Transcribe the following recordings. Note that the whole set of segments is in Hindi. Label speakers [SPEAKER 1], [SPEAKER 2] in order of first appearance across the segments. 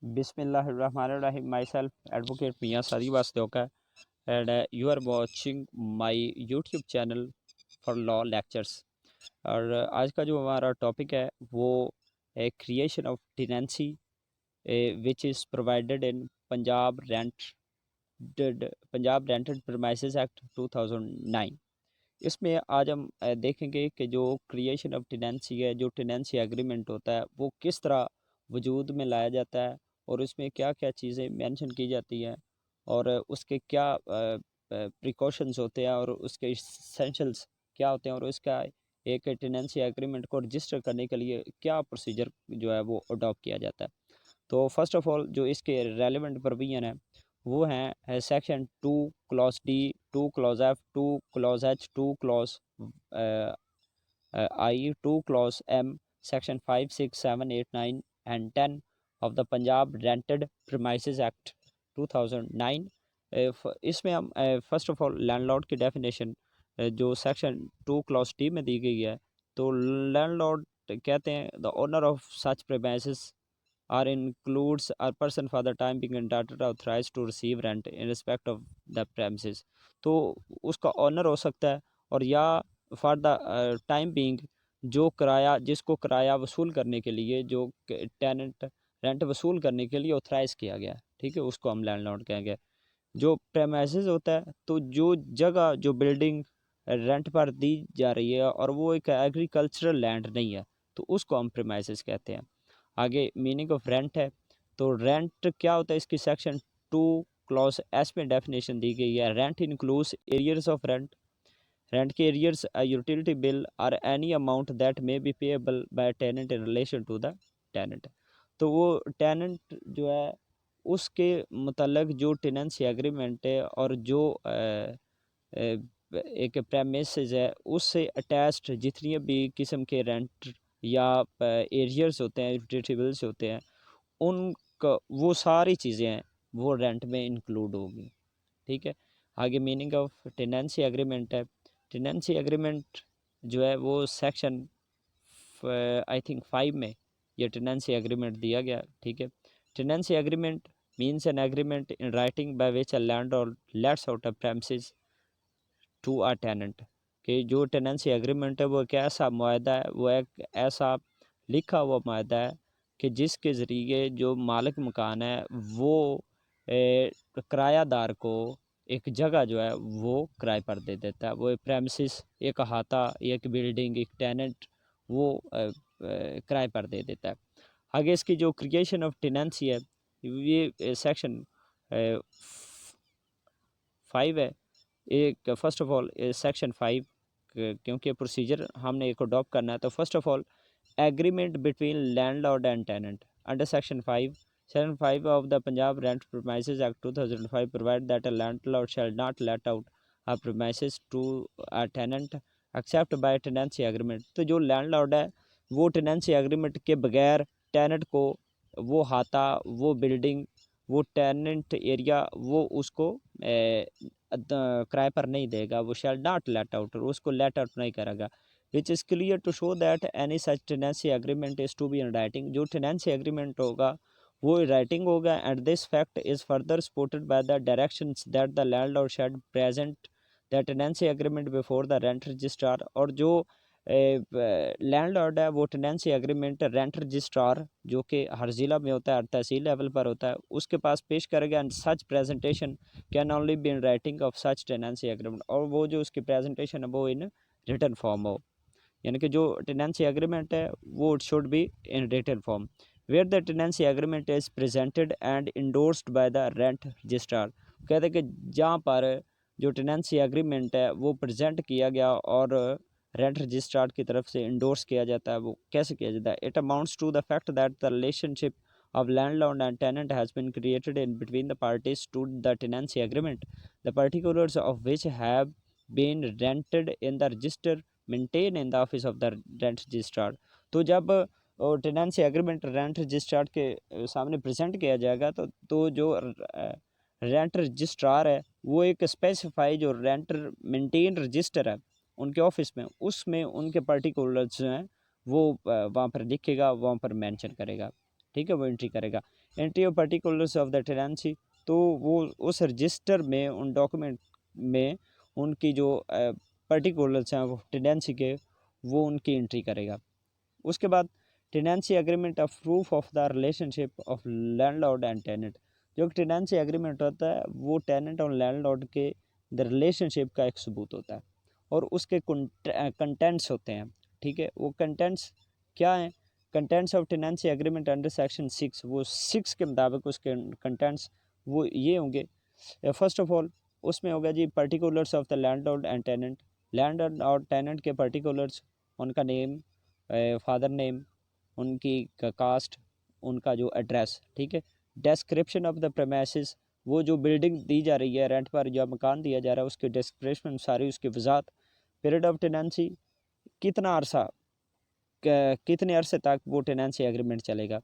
[SPEAKER 1] Bismillahirrahmanirrahim. Myself, Advocate Mia Sadi Vasteoka, and you are watching my YouTube channel for law lectures. और आज का जो हमारा टॉपिक है वो creation of tenancy which is provided in Punjab rented premises act 2009। इसमें आज हम देखेंगे कि जो क्रिएशन ऑफ टेनेंसी है, जो टेनेंसी एग्रीमेंट होता है, वो किस तरह वजूद में लाया जाता है और उसमें क्या क्या चीज़ें मेंशन की जाती हैं और उसके क्या प्रिकॉशंस होते हैं और उसके इसेंशियल्स क्या होते हैं और उसका एक टेनेंसी एग्रीमेंट को रजिस्टर करने के लिए क्या प्रोसीजर जो है वो अडॉप्ट किया जाता है। तो फर्स्ट ऑफ ऑल जो इसके रेलिवेंट प्रोविजन है वो हैं section 2 clause D, 2 clause F, 2 clause H, 2 clause I, 2 clause M, section 5, 6, 7, 8, 9 and 10 of the Punjab rented premises act 2009। इसमें हम फर्स्ट ऑफ ऑल लैंडलॉर्ड की डेफिनेशन जो सेक्शन 2 क्लॉज डी में दी गई है, तो लैंडलॉर्ड कहते हैं the owner of such premises or includes a person for the time being entitled authorized to receive rent in respect of the premises। तो उसका ऑनर हो सकता है और या फॉर द टाइम बीइंग जो किराया जिसको किराया वसूल करने के लिए जो टेनेंट रेंट वसूल करने के लिए ऑथराइज किया गया, ठीक है, उसको हम लैंडलॉर्ड कहेंगे। जो प्रेमाइसेस होता है तो जो जगह जो बिल्डिंग रेंट पर दी जा रही है और वो एक एग्रीकल्चरल लैंड नहीं है तो उसको हम प्रेमाइसेस कहते हैं। आगे मीनिंग ऑफ रेंट है, तो रेंट क्या होता है, इसकी सेक्शन 2 क्लॉज एस में डेफिनेशन दी गई है। Rent includes arrears of rent, rent के एरियर्स अ यूटिलिटी बिल और any amount that may be payable by tenant in relation to the tenant. तो वो टेनेंट जो है उसके मतलब जो टेनेंसी एग्रीमेंट है और जो एक प्रेमिसेस है उससे अटैच्ड जितनी भी किस्म के रेंट या एरियर्स होते हैं, यूटिलिटी बिल्स होते हैं, उनका वो सारी चीज़ें हैं वो रेंट में इंक्लूड होगी, ठीक है। आगे मीनिंग ऑफ टेनेंसी एग्रीमेंट है। टेनेंसी एग्रीमेंट जो है वो सेक्शन आई थिंक 5 में ये टेनेंसी एग्रीमेंट दिया गया, ठीक है। Tenancy agreement means an agreement in writing by which a landlord lets out a premises to a tenant. कि जो टेनेंसी एग्रीमेंट है वो एक ऐसा मुआहदा है, वो एक ऐसा लिखा हुआ मुआहदा है कि जिसके ज़रिए जो मालिक मकान है वो किरायादार को एक जगह जो है वो किराए पर दे देता है। वो एक प्रेमिसेस, एक अहाता, एक बिल्डिंग, एक टेनेंट वो किराए पर दे देता है। आगे इसकी जो क्रिएशन ऑफ टेनेंसी है ये सेक्शन 5 है। एक फर्स्ट ऑफ ऑल सेक्शन 5 क्योंकि प्रोसीजर हमने एक अडॉप्ट करना है, तो first of all agreement between landlord and tenant under section 5 of the Punjab Rent Premises Act 2005 provide that a landlord shall not let out a premises to a tenant except by tenancy agreement। तो जो लैंडलॉर्ड है वो टेनेंसी एग्रीमेंट के बगैर टेनेंट को वो हाता, वो बिल्डिंग, वो टेनेंट एरिया वो उसको किराए पर नहीं देगा, वो शैल नॉट लेट आउट, उसको लेट आउट नहीं करेगा। Which is clear to show that any such tenancy agreement is to be in writing. जो टेनेंसी एग्रीमेंट होगा वो राइटिंग होगा and this fact is further supported by the directions that the landlord shall present the tenancy agreement before the rent registrar. और जो लैंडलॉर्ड है वो टेनेंसी एग्रीमेंट रेंट रजिस्ट्रार जो कि हर ज़िला में होता है, हर तहसील लेवल पर होता है, उसके पास पेश करेगा। And such presentation can only B in writing of such tenancy agreement, और वो जो उसकी प्रेजेंटेशन है वो इन रिटन फॉर्म हो, यानी कि जो टेनेंसी एग्रीमेंट है वो it should be in written form where the tenancy agreement is presented and endorsed by the rent registrar. कहते हैं कि जहाँ पर जो टेनेंसी एग्रीमेंट है वो प्रेजेंट किया गया और रेंट रजिस्ट्रार की तरफ से इंडोर्स किया जाता है, वो कैसे किया जाता है? It amounts to the fact that the relationship of landlord and tenant has been created in between the parties to the tenancy agreement, the particulars of which have been rented in the register maintained in the office of the rent registrar। तो जब टेनेंसी एग्रीमेंट रेंट रजिस्ट्रार के सामने प्रेजेंट किया जाएगा तो जो रेंट रजिस्ट्रार है वो एक स्पेसिफाई जो रेंट मेंटेन रजिस्टर है उनके ऑफिस में, उसमें उनके पर्टिकुलर्स जो हैं वो वहाँ पर लिखेगा, वहाँ पर मेंशन करेगा, ठीक है, वो एंट्री करेगा। Entry of particulars of the tenancy, तो वो उस रजिस्टर में, उन डॉक्यूमेंट में उनकी जो पर्टिकुलर्स हैं वो टेनेंसी के, वो उनकी एंट्री करेगा। उसके बाद tenancy agreement of proof of the relationship of landlord and tenant. जो टेनेंसी एग्रीमेंट होता है वो टेनेंट और लैंडलॉर्ड के द रिलेशनशिप का एक सबूत होता है, और उसके कंटेंट्स होते हैं। ठीक है, वो कंटेंट्स क्या हैं? Contents of tenancy agreement under section 6, वो 6 के मुताबिक उसके कंटेंट्स वो ये होंगे। फर्स्ट ऑफ ऑल उसमें होगा जी particulars of the landlord and tenant. Landlord और टेनेंट के पर्टिकुलर्स, उनका नेम, फादर नेम, उनकी कास्ट, उनका जो एड्रेस। ठीक है, डिस्क्रिप्शन ऑफ द प्रेमाइसेस, वो जो बिल्डिंग दी जा रही है रेंट पर, जो मकान दिया जा रहा है उसकी डिस्क्रिप्शन सारी, उसकी वजात। पीरियड ऑफ टेनेंसी, कितना अरसा, कितने अरसे तक वो टेनेंसी एग्रीमेंट चलेगा।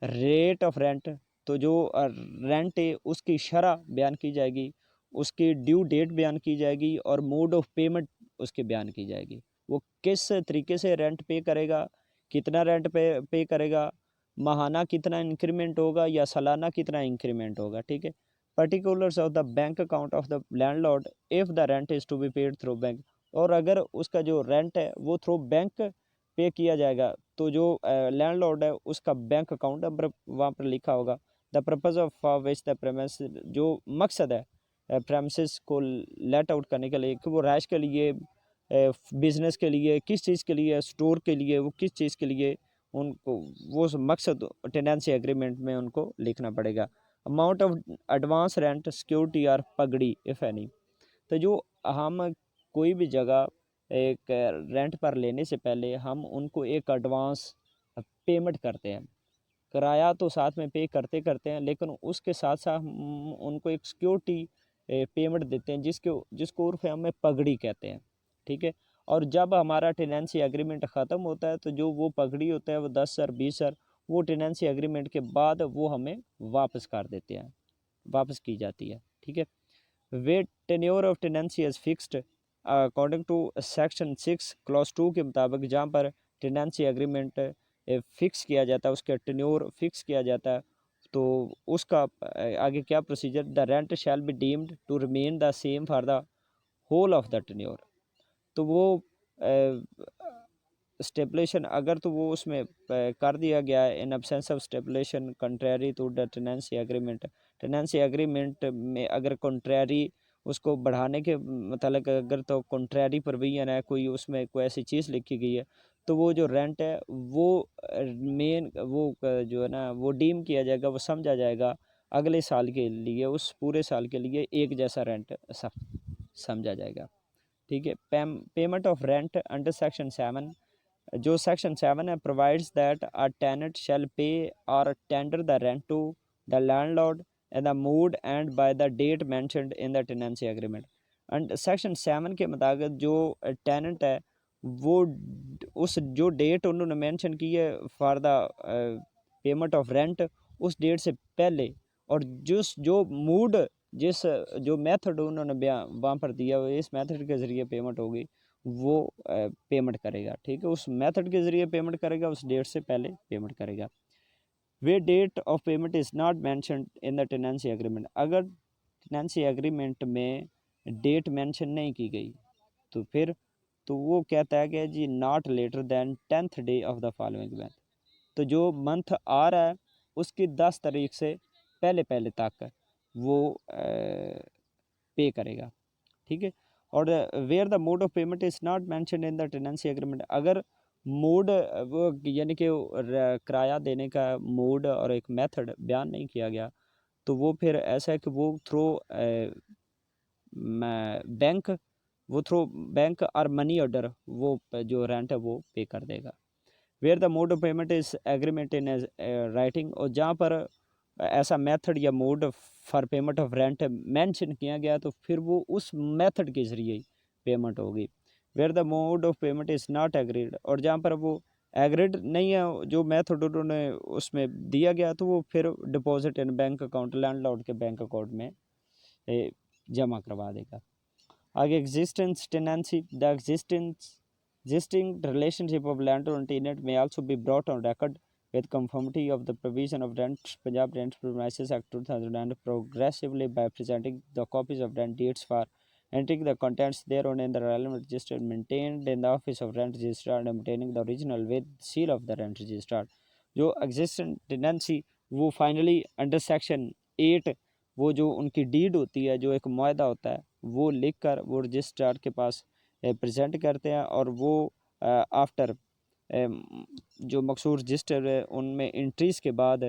[SPEAKER 1] रेट ऑफ रेंट, तो जो रेंट है उसकी शरह बयान की जाएगी, उसकी ड्यू डेट बयान की जाएगी, और मोड ऑफ पेमेंट उसके बयान की जाएगी। वो किस तरीके से रेंट पे करेगा, कितना रेंट पे करेगा, माहाना कितना इंक्रीमेंट होगा या सालाना कितना इंक्रीमेंट होगा। ठीक है, particulars of the bank account of the landlord if the rent is to be paid through bank. और अगर उसका जो रेंट है वो थ्रू बैंक पे किया जाएगा, तो जो लैंडलॉर्ड है उसका बैंक अकाउंट नंबर वहाँ पर लिखा होगा। The purpose of which the premise, जो मकसद है प्रेमिसेस को लेट आउट करने के लिए, कि वो रहायश के लिए, बिज़नेस के लिए, किस चीज़ के लिए, स्टोर के लिए, वो किस चीज़ के लिए, उनको वो मकसद टेनेंसी एग्रीमेंट में उनको लिखना पड़ेगा। Amount of advance rent, security और पगड़ी इफ़ एनी। तो जो हम कोई भी जगह एक रेंट पर लेने से पहले हम उनको एक एडवांस पेमेंट करते हैं। किराया तो साथ में पे करते करते हैं, लेकिन उसके साथ साथ हम उनको एक सिक्योरिटी पेमेंट देते हैं, जिसको उर्फ में पगड़ी कहते हैं। ठीक है, और जब हमारा टेनेंसी एग्रीमेंट ख़त्म होता है तो जो वो पगड़ी होता है वो 10 सर 20 सर, वो टेनेंसी एग्रीमेंट के बाद वो हमें वापस कर देते हैं, वापस की जाती है। ठीक है, where tenure of tenancy is fixed according to section 6 clause 2 के मुताबिक, जहाँ पर टेनेंसी एग्रीमेंट फिक्स किया जाता है, उसका टेन्योर फिक्स किया जाता है, तो उसका आगे क्या procedure, the rent shall be deemed to remain the same for the whole of the tenure. तो वो स्टेपलेशन अगर तो वो उसमें कर दिया गया है in absence of stipulation contrary to the tenancy agreement. Tenancy agreement में अगर कंट्रेरी उसको बढ़ाने के मतलब अगर तो कंट्रेरी प्रोविजन है, कोई उसमें कोई ऐसी चीज़ लिखी गई है, तो वो जो रेंट है वो मेन वो जो है ना वो डीम किया जाएगा, वो समझा जाएगा अगले साल के लिए, उस पूरे साल के लिए एक जैसा रेंट समझा जाएगा। ठीक है, payment of rent under section 7, जो सेक्शन 7 है, provides that a tenant shall pay और tender the rent to the landlord and the mode and by the date mentioned in the tenancy agreement. And section 7 के मुताबिक जो टेनेंट है वो उस जो डेट उन्होंने मेंशन की है for the payment of rent, उस डेट से पहले, और जो मूड, जिस जो मेथड उन्होंने वहाँ पर दिया हुआ इस मेथड के ज़रिए पेमेंट होगी, वो पेमेंट करेगा। ठीक है, उस मेथड के ज़रिए पेमेंट करेगा, उस डेट से पहले पेमेंट करेगा। Where date of payment is not mentioned in the tenancy agreement, अगर टेनेंसी एग्रीमेंट में डेट मेंशन नहीं की गई तो फिर तो वो कहता है कि जी not later than 10th day of the following month. तो जो मंथ आ रहा है उसकी 10 तारीख से पहले पहले तक वो पे करेगा। ठीक है, और where the mode of payment is not mention in the tenancy agreement, अगर मोड वो यानी कि किराया देने का मोड और एक मेथड बयान नहीं किया गया, तो वो फिर ऐसा है कि वो थ्रू बैंक, वो थ्रू बैंक और मनी ऑर्डर वो जो रेंट है वो पे कर देगा। Where the mode of payment is agreement in writing, और जहाँ पर ऐसा मेथड या mode for payment of rent mention किया गया तो फिर वो उस मेथड के ज़रिए पेमेंट होगी। Where the mode of payment is not agreed, और जहाँ पर वो एग्रीड नहीं है जो मेथड उन्होंने उसमें दिया गया, तो वो फिर deposit in bank account, landlord के बैंक अकाउंट में जमा करवा देगा। आगे existence tenancy, the existing relationship of landlord and tenant may also be brought on record with conformity of the provision of Rent Punjab Rent Premises Act 2000 and progressively by presenting the copies of rent deeds for entering the contents thereon in the relevant register maintained in the office of rent registrar and obtaining the original with seal of the rent registrar. जो existing tenancy वो फाइनली अंडर सेक्शन 8 वो जो उनकी डीड होती है, जो एक मुआहदा होता है, वो लिख कर वो रजिस्ट्रार के पास प्रेजेंट करते हैं और वो आफ्टर जो मकसूर रजिस्टर है उनमें एंट्रीज़ के बाद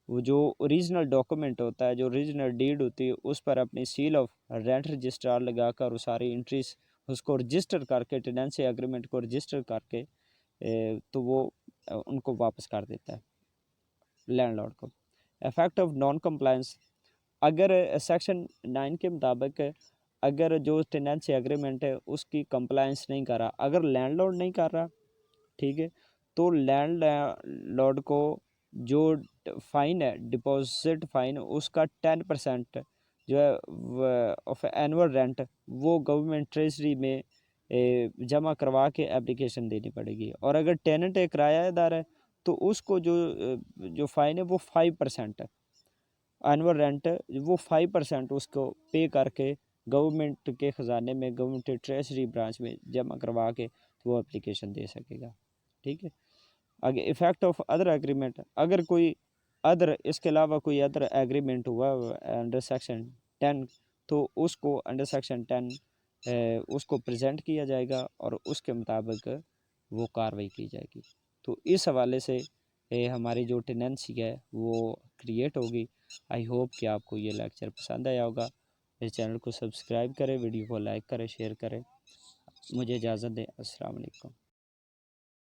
[SPEAKER 1] वो जो ओरिजिनल डॉक्यूमेंट होता है, जो ओरिजिनल डीड होती है, उस पर अपनी सील ऑफ रेंट रजिस्ट्रार लगाकर वो सारी एंट्रीज उसको रजिस्टर करके टेनेंसी एग्रीमेंट को रजिस्टर करके तो वो उनको वापस कर देता है लैंडलॉर्ड को। इफेक्ट ऑफ नॉन कंप्लायंस, अगर सेक्शन 9 के मुताबिक अगर जो टेनेंसी एग्रीमेंट है उसकी कंप्लायंस नहीं कर रहा, अगर लैंडलॉर्ड नहीं कर रहा, ठीक है, तो लैंडलॉर्ड को जो फ़ाइन है, डिपॉजिट फ़ाइन, उसका 10% जो है ऑफ एनुअल रेंट वो गवर्नमेंट ट्रेजरी में जमा करवा के एप्लीकेशन देनी पड़ेगी। और अगर टेनेंट एक किरायादार है तो उसको जो फ़ाइन है वो 5% है, एनुअल रेंट वो 5% उसको पे करके गवर्नमेंट के ख़जाने में, गवर्नमेंट ट्रेजरी ब्रांच में जमा करवा के तो वो एप्लीकेशन दे सकेगा। ठीक है, आगे इफ़ेक्ट ऑफ अदर एग्रीमेंट, अगर कोई अदर इसके अलावा कोई अदर एग्रीमेंट हुआ अंडर सेक्शन 10 तो उसको अंडर सेक्शन 10 उसको प्रेजेंट किया जाएगा और उसके मुताबिक वो कार्रवाई की जाएगी। तो इस हवाले से हमारी जो टेनेंसी है वो क्रिएट होगी। आई होप कि आपको ये लेक्चर पसंद आया होगा। इस चैनल को सब्सक्राइब करें, वीडियो को लाइक करें, शेयर करें। मुझे इजाज़त दें। अस्सलाम वालेकुम।